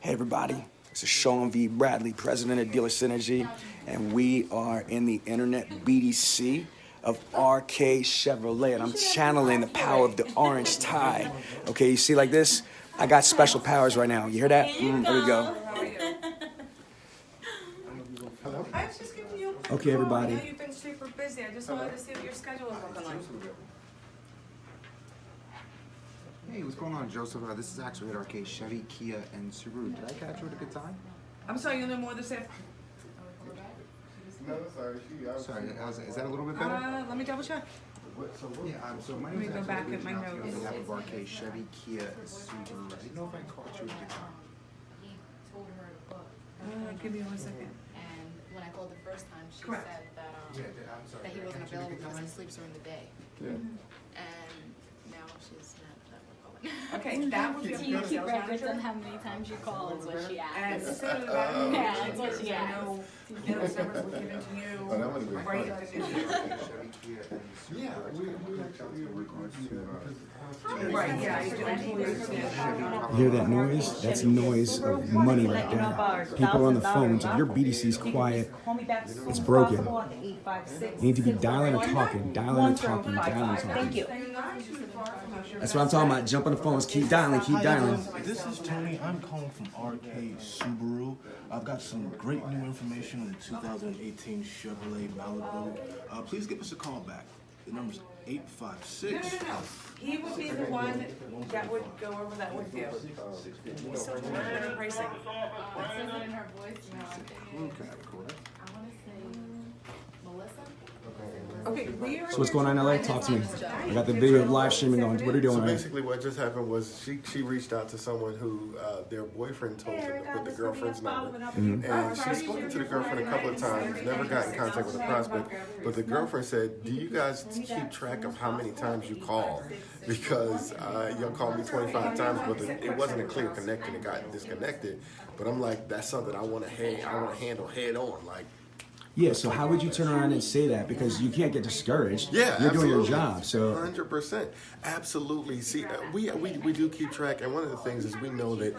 Hey everybody, this is Sean V. Bradley, president of Dealer Synergy, and we are in the internet BDC of RK Chevrolet, and I'm channeling the power of the orange tie. Okay, you see like this? I got special powers right now. You hear that? There we go. I was just giving you a quick Okay, call. everybody. I know you've been super busy. I just wanted to see what your schedule is looking like. Hey, what's going on, Joseph? This is actually at RK Chevy, Kia, and Subaru. Did I catch you at a good time? I'm sorry, you know more this afternoon. No, sorry. Sorry, is that a little bit better? Let me double check. Yeah, so my Let me name is go back actually at my reaching out to you on notes. behalf of RK Chevy, Kia, and Subaru. I didn't know if I caught you at a good time. Give me 1 second. And when I called the first time, she Correct. said that I'm sorry. that he wasn't Catch you at a available good because time? he sleeps during the day. Yeah. And now she's not that we're calling. Okay, that would be a Do you good keep sales records manager. on how many times you call is what she And asked. say that about Yeah, that's what she I asked. know those numbers were given to you. Oh, that would've been right fun. at the initial. Chevy, Kia, and Subaru. Yeah, I we reached out to you in regards to, Right, yeah, I totally understand. You hear that noise? That's noise of money right there. People on the phones. If your BDC's quiet, it's broken. You need to be dialing or talking, dialing or talking, dialing or talking. Thank you. That's what I'm talking about. Jump on the phones, keep dialing, keep dialing. This is Tony. I'm calling from RK Subaru. I've got some great new information on the 2018 Chevrolet Malibu. Please give us a call back. The number's 856. No. He would be the one that would go over that with you. He's so good at pricing. It says it in her voicemail. Okay, correct. I want to say Melissa. Okay, we are. So what's going on in LA? Talk to me. I got the video live streaming going. What are you doing, So man? basically, what just happened was she reached out to someone who their boyfriend told them to put the girlfriend's number, and she's spoken to the girlfriend a couple of times, never got in contact with the prospect. But the girlfriend said, "Do you guys keep track of how many times you call? Because y'all called me 25 times, but it wasn't a clear connection. It got disconnected." But I'm like, that's something I want to handle head on, like. Yeah, so how would you turn around and say that? Because you can't get discoured. Yeah, You're doing your absolutely. job, so 100%, absolutely. See, we do keep track, and one of the things is we know that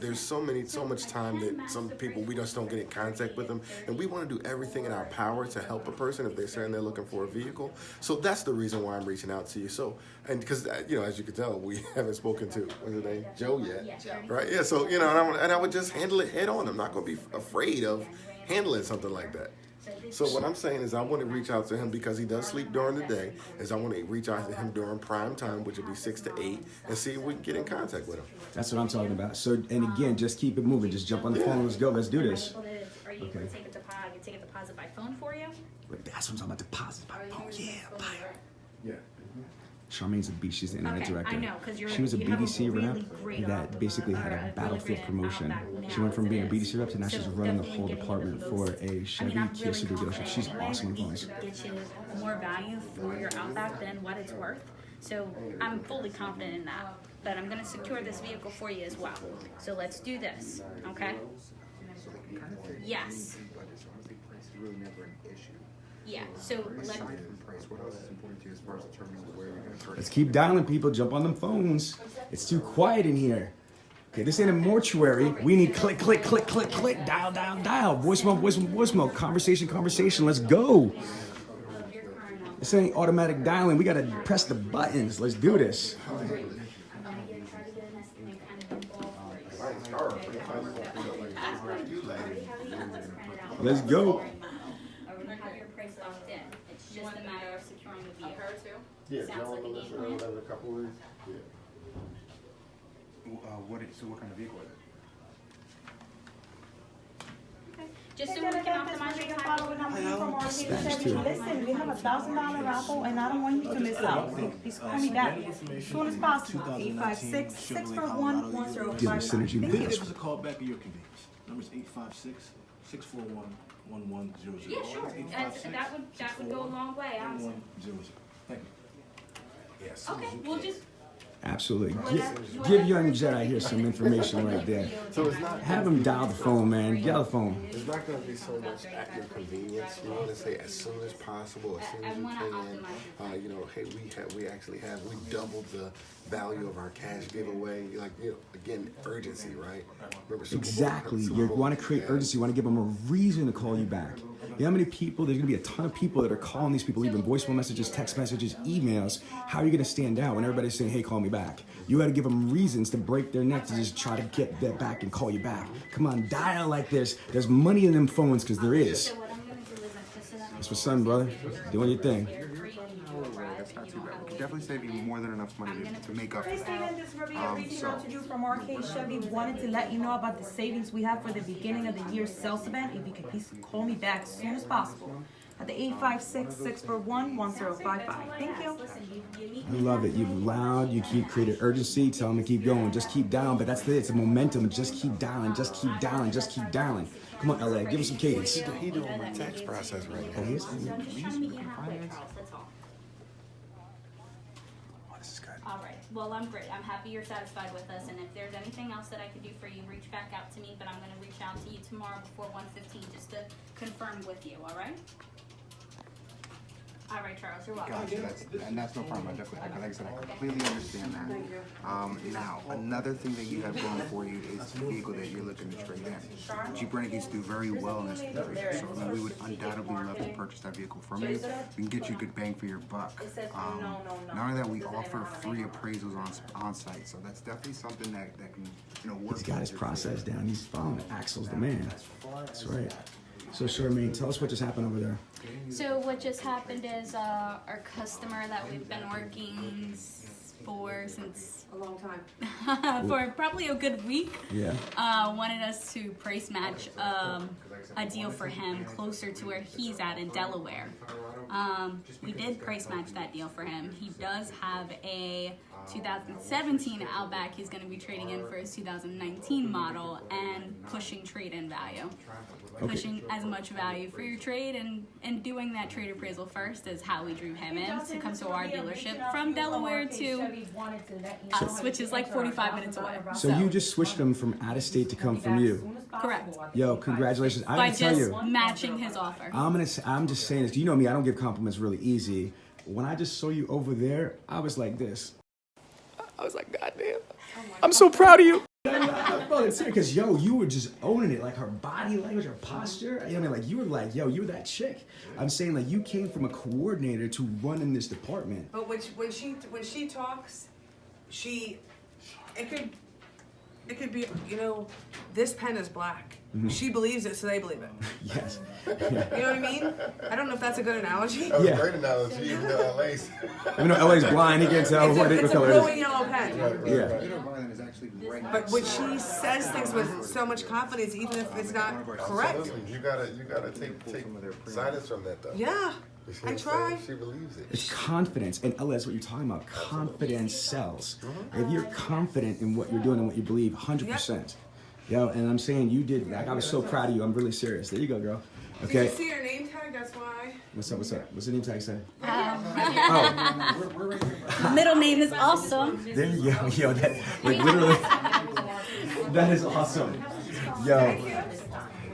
there's so much time that some people we just don't get in contact with them, and we want to do everything in our power to help a person if they're saying they're looking for a vehicle. So that's the reason why I'm reaching out to you. So, and because as you can tell, we haven't spoken to what's his name, Joe yet, right? Yeah. So and I would just handle it head on. I'm not going to be afraid of handling something like that. So what I'm saying is I want to reach out to him because he does sleep during the day, is I want to reach out to him during prime time, which would be 6 to 8, and see if we can get in contact with him. that's what I'm talking about. So, and again, just keep it moving. Just jump on the phone. Let's go. Let's do this. Are you able to take a deposit by phone for you? Wait, that's what I'm talking about. Deposit by phone. Yeah, buy her. Yeah. Charmaine's a beast. She's the internet Okay, director. I know, 'cause She was a you have a BDC really rep great that basically had a battlefield promotion. She went from being a BDC rep to now she's running the whole department for a Chevy Kia Subaru dealership. She's awesome on phones. Get you more value for your Outback than what it's worth. So I'm fully confident in that. But I'm going to secure this vehicle for you as well. So let's do this, okay? Yes. Budgets, honestly, price is really never an issue. Yeah. So let's. Aside from price, what else is important to you as far as determining where you're going to purchase? Let's keep dialing, people. Jump on them phones. It's too quiet in here. Okay, this ain't a mortuary. We need click, click, click, click, click. Dial, dial, dial. Voicemail, voicemail, voicemail. Conversation, conversation. Let's go. This ain't automatic dialing. We gotta press the buttons. Let's do this. Let's go. Have your price locked in. It's just a matter of securing the vehicle. Her too. Yeah, Sounds Joe like and a Melissa game or plan. whatever, a couple of weeks. Yeah. So what kind of vehicle is it? Just so we can optimize your time. Listen, we have $1,000 raffle, and I don't want you to miss out. Please call me back as soon as possible. 856-641-1055. Dealer Synergy Please Biz. give us a call back at your convenience. Number's 856-641-1100. Yeah, sure. That would go a long way, honestly. 1100. Thank you. Yes. Okay, we'll just. Absolutely. Give young Jedi here some information right there. So it's not. Have him dial the phone, man. Get the phone. It's not going to be so much at your convenience. You want to say as soon as possible, as soon as you I wanna can. optimize Hey, we doubled value of our cash giveaway. Like, again, urgency, right? Remember, Super Bowl, Exactly. Super You Bowl. want to create urgency. You want to give them a reason to call you back. You know how many people, there's going to be a ton of people that are calling these people, leaving voicemail messages, text messages, emails. How are you going to stand out when everybody's saying, hey, call me back? You got to give them reasons to break their neck to just try to get that back and call you back. Come on, dial like this. There's money in them phones because there is. So what I'm gonna do is just so that That's my son, brother. Doing your thing. That's not too bad. We could definitely save you more than enough money to make up for Hey, that. Steven, this is Maria reaching out to you from Arcade Chevy. Wanted to let you know about the savings we have for the beginning of the year sales event. If you could please call me back as soon as possible at the 856-641-1055. Thank you. I love it. You've loud, you keep creating urgency, tell them to keep going. Just keep dialing, but that's it. It's a momentum. Just keep dialing, just keep dialing, just keep dialing. Come on, LA, give us some cadence. He doing my tax process right now. Oh, he is? I'm just trying to meet you halfway, Charles, that's all. Oh, this is good. All right, well, I'm great. I'm happy you're satisfied with us, and if there's anything else that I could do for you, reach back out to me, but I'm gonna reach out to you tomorrow before 1:15 just to confirm with you, all right? All right, Charles, you're welcome. Gotcha. That's no problem. Like I said, I completely understand that. Now, another thing that you have going for you is the vehicle that you're looking to trade in. Jeep Renegades do very well in this situation, so we would undoubtedly love to purchase that vehicle from you. We can get you a good bang for your buck. Not only that, we offer free appraisals on site, so that's definitely something that can work. He's got his process down. He's following Axel's the man. That's right. So, Charmaine, tell us what just happened over there. So what just happened is our customer that we've been working for since A long time. for probably a good week Yeah. wanted us to price match a deal for him closer to where he's at in Delaware. We did price match that deal for him. He does have a 2017 Outback he's going to be trading in for his 2019 model and pushing trade-in value. Pushing as much value for your trade and doing that trade appraisal first is how we drew him in to come to our dealership from Delaware to us, which is like 45 minutes away. So you just switched him from out of state to come from you. Correct. Yo, congratulations. I By gotta tell just you. matching his offer. I'm just saying this. You know me, I don't give compliments really easy. When I just saw you over there, I was like this. I was like, God damn. I'm so proud of you. I felt it too, because yo, you were just owning it, like her body language, her posture. I mean, like you were like, yo, you were that chick. I'm saying like you came from a coordinator to run in this department. But when she talks, it could be, this pen is black. She believes it, so they believe it. Yes. You know what I mean? I don't know if that's a good analogy. That was Yeah. a great analogy, even though LA's. You know, LA's blind. He can't tell what It's a color blue it and yellow pen. is. Peter Marlin is actually right But next when to she says things with so much confidence, even if it's not correct. Absolutely. You gotta take silence from that though. Yeah, You see what I I'm try. saying? She believes it. It's confidence, and LA, that's what you're talking about. Confidence sells. If you're confident in what you're doing and what you believe, 100%. Yo, and I'm saying you did. Like, I was so proud of you. I'm really serious. There you go, girl. Did Okay. you see her name tag? That's why. What's up? What's up? What's the name tag say? Middle name is awesome. There you go. Yo, that like literally. That is awesome. Yo.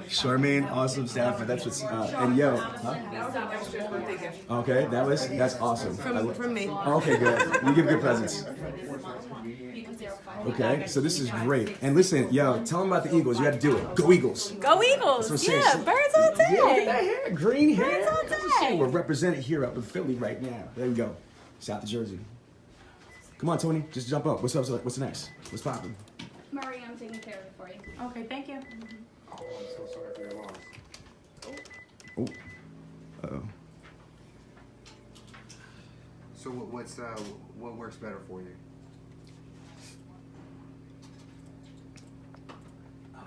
Charmaine, awesome staff, and that's what's and yo. Huh? That was an extra birthday gift Okay, that's awesome. from me. Okay, good. You give good presents. Okay, so this is great. And listen, yo, tell them about the Eagles. You have to do it. Go Eagles. Go Eagles! That's what I'm Yeah, saying. birds all Yeah, look at day. that hair, green hair. Birds all That's what I'm saying. day. We're represented here up in Philly right now. There we go. South of Jersey. Come on, Tony, just jump up. What's up? What's next? What's popping? Marie, I'm taking care of it for you. Okay, thank you. Oh, I'm so sorry for your loss. Oh, uh-oh. So what works better for you?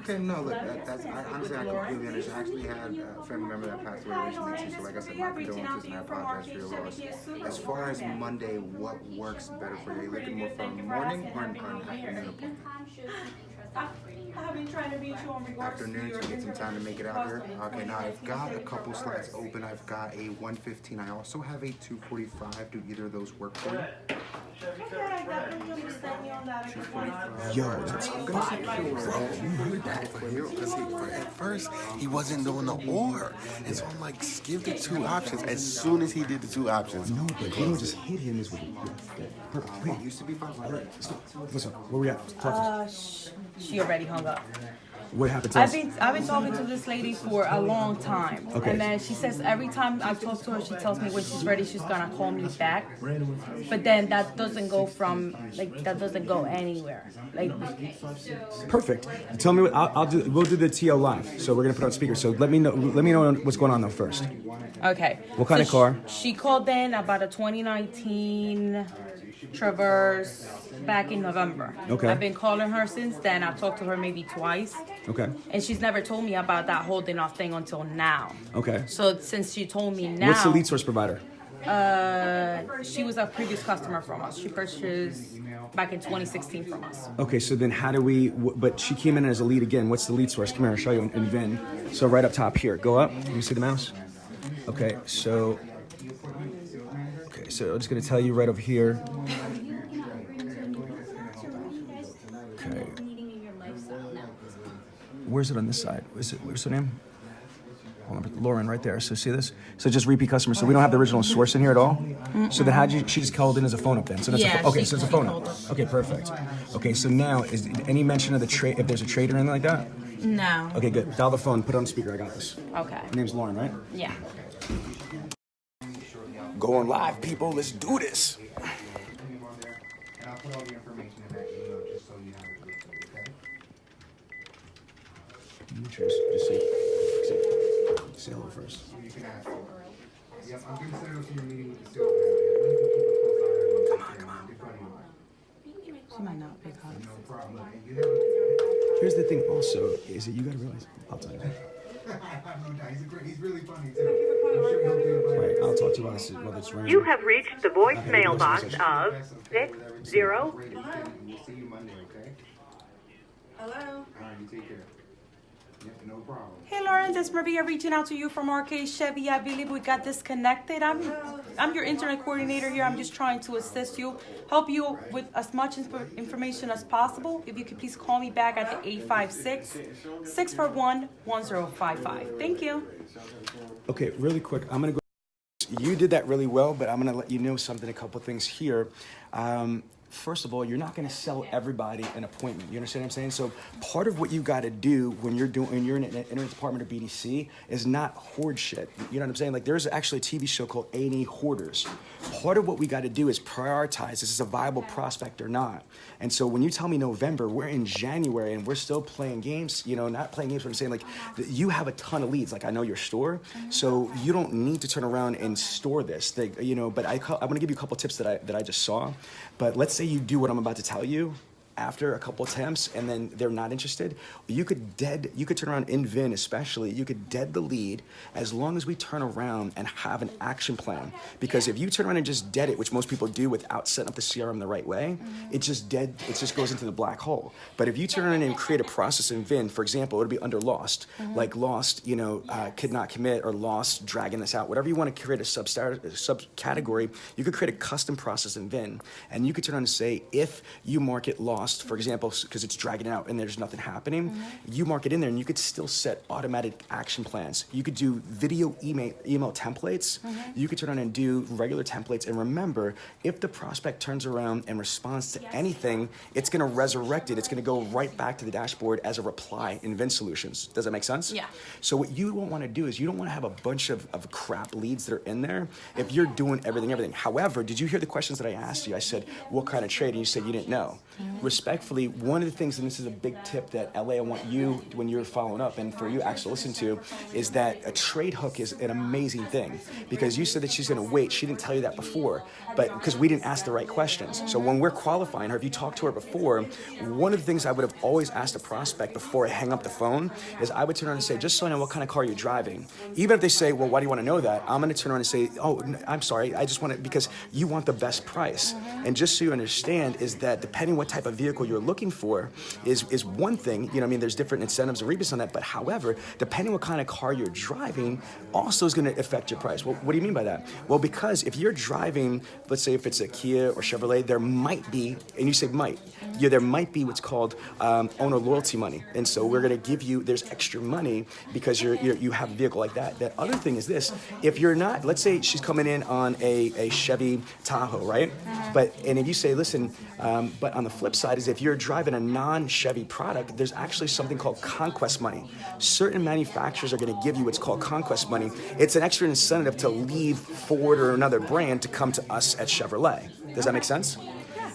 Okay, no, look, that's honestly, I completely understand. I actually had a family member that passed away recently too, so like I said, my condolences and I apologize for your loss. As far as Monday, what works better for you? Are you looking more for a morning or an afternoon appointment? I've been trying to reach you on regards to Afternoon your to get some time to make it out here. Okay, now I've got a couple slots open. I've got a 1:15. I also have a 2:45. Do either of those work for you? Okay, I definitely understand you on that. I just wanted Yo, that's I'm gonna say you heard that for him because at first he wasn't doing the or, and so I'm like, give the two options. As soon as he did the two options, no, but you know, just hit him is with perfect. Wait, Used to be fine. what's up? Where we at? Talk to us. she already hung up. What happened to us? I've been talking to this lady for a long time. Okay. And then she says every time I talk to her, she tells me when she's ready, she's gonna call me back. But then that doesn't go anywhere. Like, Perfect. Tell me what I'll do. We'll do the TL live. So we're gonna put on speaker. So let me know what's going on though first. okay. What kind of car? She called in about a 2019 Traverse back in November. Okay. I've been calling her since then. I've talked to her maybe twice. Okay. And she's never told me about that holding off thing until now. Okay. So since she told me now, What's the lead source provider? she was a previous customer from us. She purchased back in 2016 from us. Okay, so then how do we? But she came in as a lead again. What's the lead source? Come here, I'll show you in VIN. So right up top here, go up. Let me see the mouse. Okay, so I'm just gonna tell you right over here. Okay. Where's it on this side? What's her name? Hold on, Lauren, right there. So see this? So just repeat customer. So we don't have the original source in here at all. So then she just called in as a phone up then? So that's Yeah, okay. So it's a phone up. Okay, perfect. Okay, so now is any mention of the trade? If there's a trade or anything like that? No. Okay, good. Dial the phone. Put it on speaker. I got this. Okay. Her name's Lauren, right? Yeah. Going live, people. Let's do this. And I'll put all the information in that email just so you have it with you, okay? Just say hello first. You can ask for it. Yep, I'm gonna set it up to your meeting with the salesman. I'm gonna keep a close eye on it. Come on. In front of you. She might not pick up. No problem. And you have Here's the thing also, is that you gotta realize, I'll tell you. he's really funny too. I'm sure he'll be able to- Right, I'll talk to you while it's ringing. You have reached the voicemail box of That's okay with everything. 60. Great, and we'll see you Monday, okay? Hello? All right, you take care. Yep, no problem. Hey Lauren, this is Maria reaching out to you from RK Chevy. I believe we got disconnected. I'm your internet coordinator here. I'm just trying to assist you, help you with as much information as possible. If you could please call me back at the 856-641-1055. Thank you. Okay, really quick, I'm gonna go. You did that really well, but I'm gonna let you know something, a couple things here. First of all, you're not gonna sell everybody an appointment. You understand what I'm saying? So part of what you gotta do when you're in an internet department or BDC is not hoard shit. You know what I'm saying? Like there's actually a TV show called A&E Hoarders. Part of what we gotta do is prioritize, is this a viable prospect or not? And so when you tell me November, we're in January and we're still playing games, not playing games, but I'm saying like you have a ton of leads. Like I know your store, so you don't need to turn around and store this thing, but I'm gonna give you a couple tips that I just saw. But let's say you do what I'm about to tell you after a couple attempts and then they're not interested, you could turn around in VIN especially, you could dead the lead as long as we turn around and have an action plan. Because if you turn around and just dead it, which most people do without setting up the CRM the right way, it just goes into the black hole. But if you turn around and create a process in VIN, for example, it would be under lost, like lost, could not commit, or lost, dragging this out, whatever you want to create a subcategory, you could create a custom process in VIN. And you could turn around and say, if you mark it lost, for example, because it's dragging out and there's nothing happening, you mark it in there and you could still set automatic action plans. You could do video email templates. You could turn on and do regular templates. And remember, if the prospect turns around and responds to anything, it's going to resurrect it. It's going to go right back to the dashboard as a reply in Vin Solutions. Does that make sense? Yeah. So what you don't want to do is you don't want to have a bunch of crap leads that are in there if you're doing everything. However, did you hear the questions that I asked you? I said, what kind of trade? And you said you didn't know. Respectfully, one of the things, and this is a big tip that LA, I want you, when you're following up, and for you actually listen to, is that a trade hook is an amazing thing. Because you said that she's going to wait. She didn't tell you that before, but because we didn't ask the right questions. So when we're qualifying her, if you talked to her before, one of the things I would have always asked a prospect before I hang up the phone is I would turn around and say, just so I know what kind of car you're driving. Even if they say, well, why do you want to know that? I'm going to turn around and say, oh, I'm sorry, I just want it because you want the best price. And just so you understand is that depending what type of vehicle vehicle you're looking for is one thing. You know, I mean, there's different incentives and rebates on that. But however, depending what kind of car you're driving, also is going to affect your price. Well, what do you mean by that? Well, because if you're driving, let's say if it's a Kia or Chevrolet, there might be, and you say might, yeah, there might be what's called owner loyalty money. And so we're going to give you, there's extra money because you have a vehicle like that. The other thing is this: if you're not, let's say she's coming in on a Chevy Tahoe, right? And if you say, listen, but on the flip side is if you're driving a non-Chevy product, there's actually something called conquest money. Certain manufacturers are going to give you what's called conquest money. It's an extra incentive to leave Ford or another brand to come to us at Chevrolet. Does that make sense?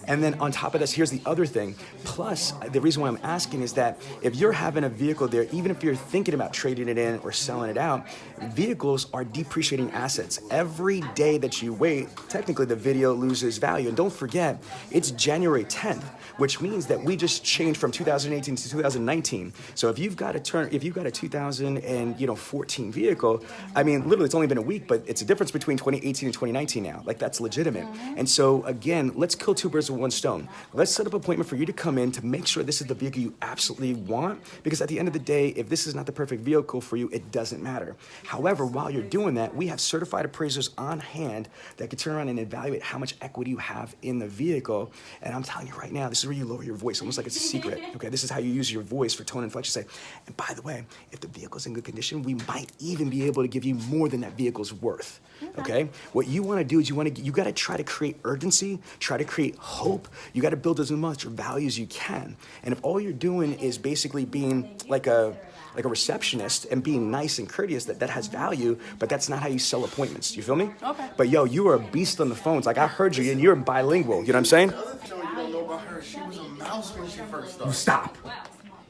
And then on top of this, here's the other thing. Plus, the reason why I'm asking is that if you're having a vehicle there, even if you're thinking about trading it in or selling it out, vehicles are depreciating assets. Every day that you wait, technically the video loses value. And don't forget, it's January 10th, which means that we just changed from 2018 to 2019. So if you've got a 2014 vehicle, I mean, literally it's only been a week, but it's a difference between 2018 and 2019 now. Like, that's legitimate. And so again, let's kill two birds with one stone. Let's set up an appointment for you to come in to make sure this is the vehicle you absolutely want, because at the end of the day, if this is not the perfect vehicle for you, it doesn't matter. However, while you're doing that, we have certified appraisers on hand that can turn around and evaluate how much equity you have in the vehicle. And I'm telling you right now, this is where you lower your voice, almost like it's a secret. Okay, this is how you use your voice for tone and inflection. Say, and by the way, if the vehicle's in good condition, we might even be able to give you more than that vehicle's worth. Okay? What you want to do is you got to try to create urgency, try to create hope. You got to build as much value as you can. And if all you're doing is basically being like a receptionist and being nice and courteous, that has value, but that's not how you sell appointments. You feel me? Okay. But yo, you are a beast on the phones. Like, I heard you, and you're bilingual. You know what I'm saying? The other Joe you don't know about her, she was a mouse when she first started. Stop.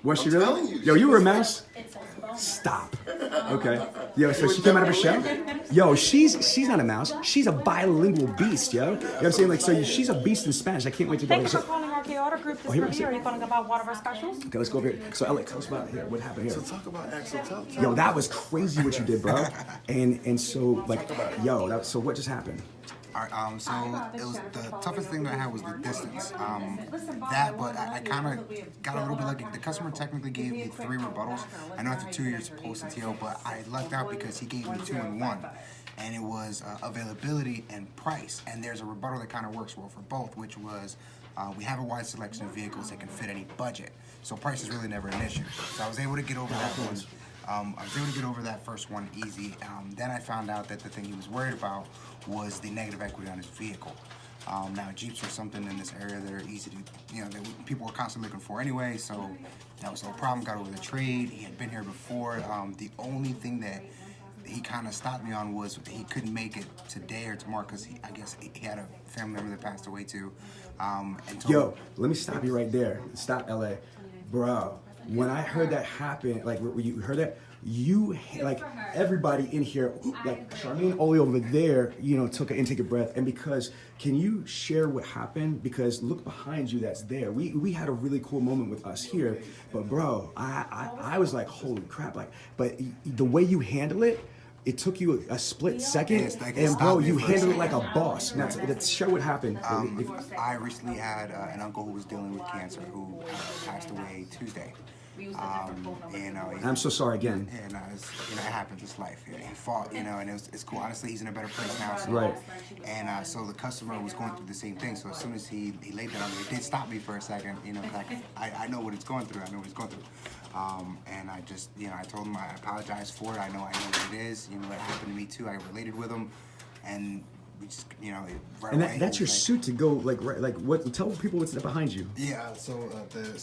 Was she I'm really? telling you, Yo, she you were a was- mouse? Stop. Okay. Yo, so she came out of her shell? Yo, she's not a mouse. She's a bilingual beast, yo. You know what I'm saying? Like, so she's a beast in Spanish. I can't wait to go. Thank you for calling RK Auto Group. This here is we Are you calling about one of our specials? Okay, let's go over here. So, Alec, tell us about here. What happened here? So talk about Axel. Tell Yo, that was crazy what you did, bro. And so, like, yo, so what just happened? All right, so it was the toughest thing that I had was the distance. But I kind of got a little bit lucky. The customer technically gave me 3 rebuttals. I know after 2 years post TO, but I lucked out because he gave me 2 in 1. And it was availability and price. And there's a rebuttal that kind of works well for both, which was we have a wide selection of vehicles that can fit any budget. So price is really never an issue. So I was able to get over that one. I was able to get over that first one easy. Then I found out that the thing he was worried about was the negative equity on his vehicle. Now, Jeeps are something in this area that are easy to, that people were constantly looking for anyway, so that was no problem. Got over the trade. He had been here before. The only thing that he kind of stopped me on was he couldn't make it today or tomorrow because I guess he had a family member that passed away too. Yo, let me stop you right there. Stop, LA. Bro, when I heard that happen, like, when you heard that, like, everybody in here, like Charlene Oli over there, took an intake of breath. And because, can you share what happened? Because look behind you, that's there. We had a really cool moment with us here, but bro, I was like, holy crap, like, but the way you handle it, it took you a split second, and bro, you handled it like a boss. Now, share what happened. I recently had an uncle who was dealing with cancer who passed away Tuesday. I'm so sorry again. And it happens. It's life. He fought, and it's cool. Honestly, he's in a better place now. So, right. And so the customer was going through the same thing. So as soon as he laid that on me, it did stop me for a second. I know what it's going through. I know what he's going through. And I just, I told him I apologize for it. I know what it is. It happened to me too. I related with him, and we just, right and away. that's your suit to go, like what? Tell people what's behind you. Yeah. So the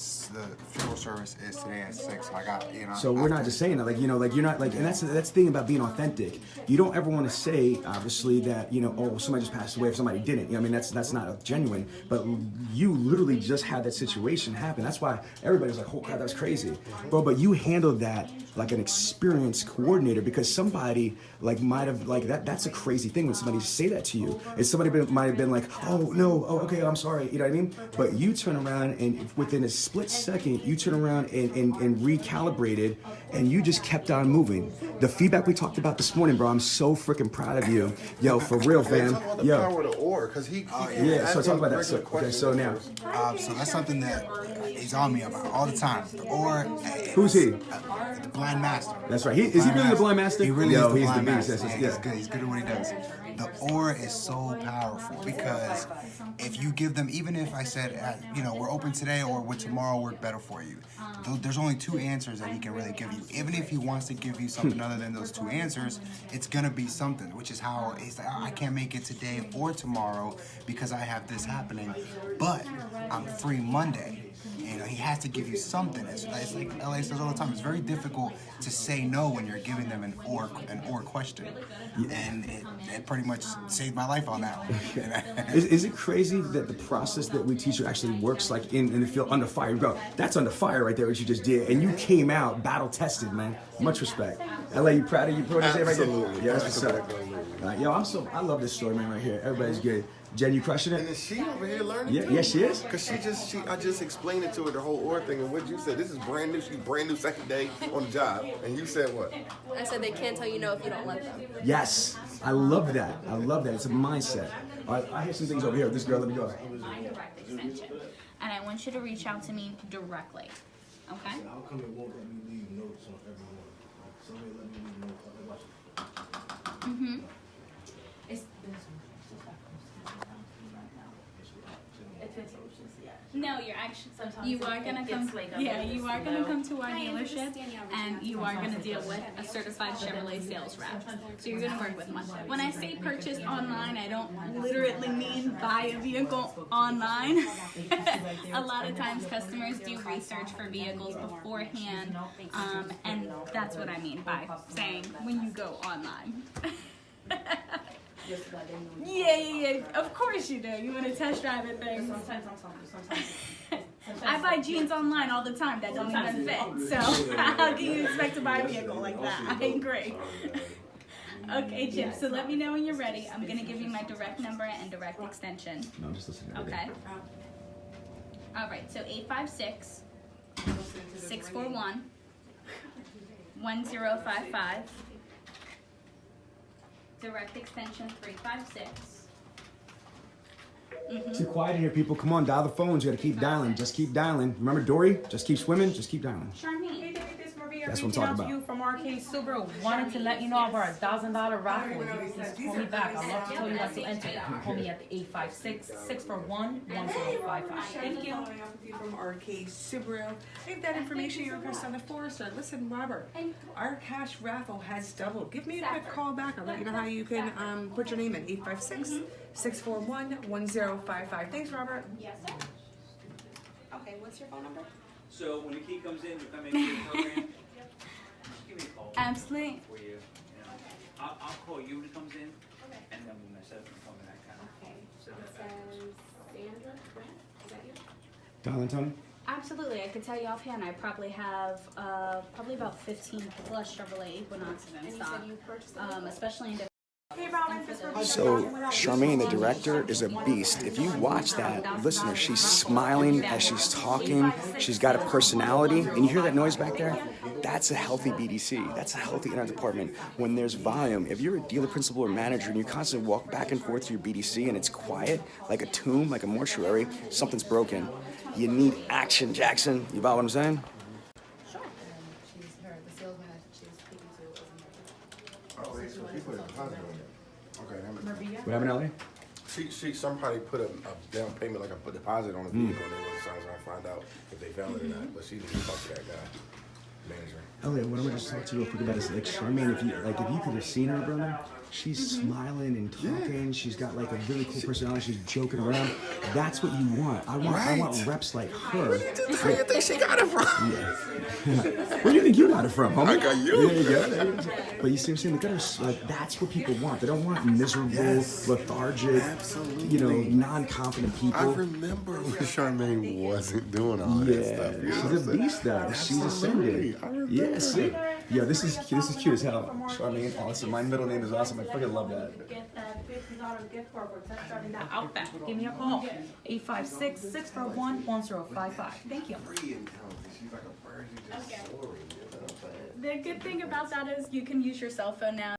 funeral service is today at 6. So I got, So we're not just saying that, you're not like, and that's the thing about being authentic. You don't ever want to say, obviously, that oh, somebody just passed away if somebody didn't. That's not genuine. But you literally just had that situation happen. That's why everybody's like, oh crap, that was crazy, bro. But you handled that like an experienced coordinator, because somebody like might have like that's a crazy thing when somebody say that to you, and somebody might have been like, oh no, oh okay, I'm sorry, you know what I mean? But you turn around and within a split second, you turn around and recalibrated, and you just kept on moving. The feedback we talked about this morning, bro, I'm so freaking proud of you. Yo, for real, fam. Talk about the Yo. power of the or, because he Yeah, so talk about that. So, okay, so now, So that's something that he's on me about all the time. The or. who's he? The blind master. That's right. Is he really the blind master? He really Yo, is the he's blind the beast. master. That's Yeah, just, he's good. He's good at what he does. The or is so powerful because if you give them, even if I said, we're open today or would tomorrow work better for you, there's only two answers that he can really give you. Even if he wants to give you something other than those two answers, it's gonna be something, which is how he's like, I can't make it today or tomorrow because I have this happening, but I'm free Monday. He has to give you something. It's like LA says all the time. It's very difficult to say no when you're giving them an or question, and it pretty much saved my life on that one. Is it crazy that the process that we teach you actually works like in the field under fire? You go, that's under fire right there, what you just did, and you came out battle tested, man. Much respect. LA, you proud of you protege right there? Absolutely. Yeah, that's what's up. Yo, I love this story, man, right here. Everybody's good. Jen, you crushing And it? is she over here learning? Yeah, too? yes, she is. Cause I just explained it to her, the whole or thing, and what you said. This is brand new. She's brand new, second day on the job, and you said what? I said they can't tell you no if you don't let them. Yes, I love that. I love that. It's a mindset. All right, I hear some things over here. This girl, let me go. My direct extension. And I want you to reach out to me directly. Okay? How come it won't let me leave notes on everyone? Somebody let me leave notes on everyone. No, you're actually. You are gonna come. Yeah, you are gonna come to our dealership, and you are gonna deal with a certified Chevrolet sales rep. So you're gonna work with one. When I say purchase online, I don't literally mean buy a vehicle online. A lot of times, customers do research for vehicles beforehand, and that's what I mean by saying when you go online. Yeah. Of course you do. You want to test drive it things. I buy jeans online all the time that don't even fit. So how can you expect to buy a vehicle like that? I agree. Okay, Chip. So let me know when you're ready. I'm gonna give you my direct number and direct extension. No, I'm just listening. Okay. All right. So 856-641-1055. Direct extension 356. Too quiet in here, people. Come on, dial the phones. You gotta keep dialing. Just keep dialing. Remember Dory? Just keep swimming. Just keep dialing. Charmaine. That's what I'm talking about. You from Arcade Subaru. Wanted to let you know about our $1,000 raffle. You can just call me back. I'd love to tell you how to enter. Call me at the 856-641-1055. Thank you. Following up with you from Arcade Subaru. I have that information you requested on the Forester. Listen, Robert, our cash raffle has doubled. Give me a quick call back. I'll let you know how you can put your name in. 856-641-1055. Thanks, Robert. Yes, sir. Okay, what's your phone number? So when the key comes in, you come into the program, just give me a call. Absolutely. For you. I'll call you when it comes in, and then when I set up the phone, I kind of set It that says backwards. Sandra Grant. Is that you? Dialing, Tony? Absolutely. I could tell you offhand, I probably have probably about 15 plus Chevrolet Equinoxes in And you stock, said you purchased them? especially in the. So Charmaine, the director, is a beast. If you watch that, listen to her. She's smiling as she's talking. She's got a personality. And you hear that noise back there? That's a healthy BDC. That's a healthy in our department. When there's volume, if you're a dealer principal or manager and you constantly walk back and forth to your BDC and it's quiet, like a tomb, like a mortuary, something's broken. You need action, Jackson. You follow what I'm saying? Sure. She's the salesman that she was speaking to wasn't Oh, wait, so she put a deposit on it. Okay, that makes What happened, LA? somebody put a down payment, like a deposit on a vehicle, and they were trying to find out if they found it or not. But she didn't talk to that guy, manager. Elliot, what I'm gonna just talk to you real quick about is like Charmaine. If you could have seen her, brother, she's smiling and talking. She's got like a really cool personality. She's joking around. That's what you want. I want reps like her. Where do you think she got it from? Yeah. Where do you think you got it from, homie? I got you. There you go. There you go. But you see what I'm saying? Look at her. Like, that's what people want. They don't want miserable, lethargic, Absolutely. non-confident people. I remember when Charmaine wasn't doing all that stuff. You know She's what a I'm saying? beast, though. She's ascended. I remember. Yeah, see? Yo, this is cute as hell. Charmaine, awesome. My middle name is awesome. I freaking love that. Get that $50 gift card for test driving that Outback. Give me a call. 856-641-1055. Thank you. The good thing about that is you can use your cell phone now.